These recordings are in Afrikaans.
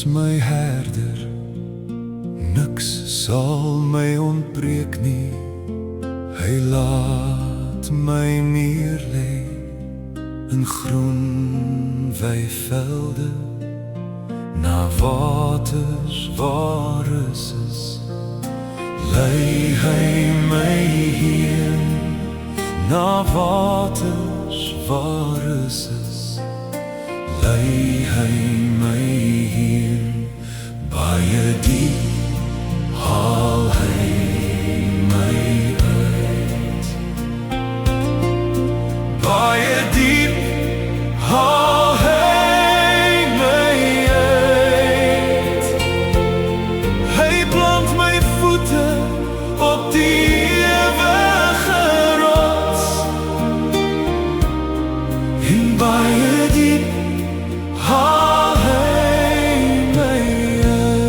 my herder, niks sal my ontbreek nie. Hy laat my neerlê in groen weivelde, na waters waar rus is. Lei hy my heen, na waters waar rus is. Lei hy my heen, baie diep haal hy my uit. Baie diep haal hy my uit. Hy plant my voete op die ewige rots, en baie diep haal hy my uit.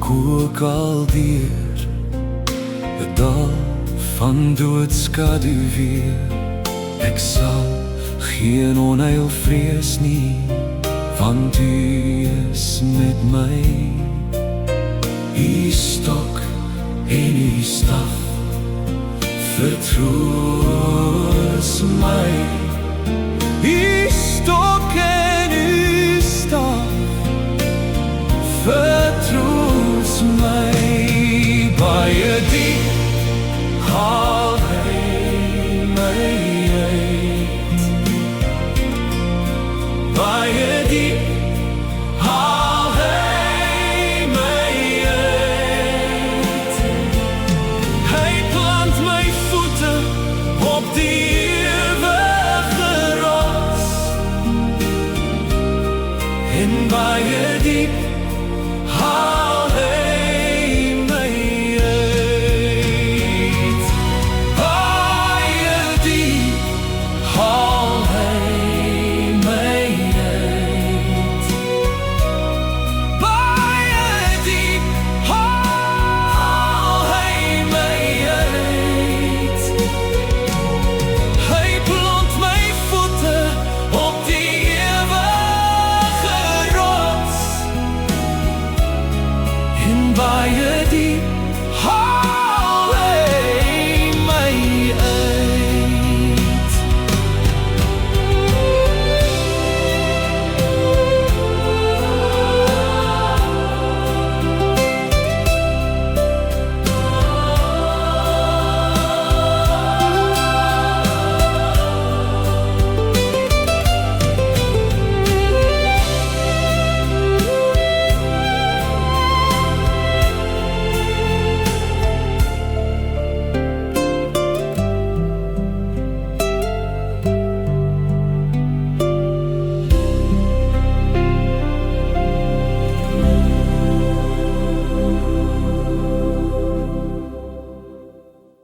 Ook al deur die dal van doodskadu weer, ek sal geen onheil vrees nie, want U is met my. U stok en U staf vertroos my.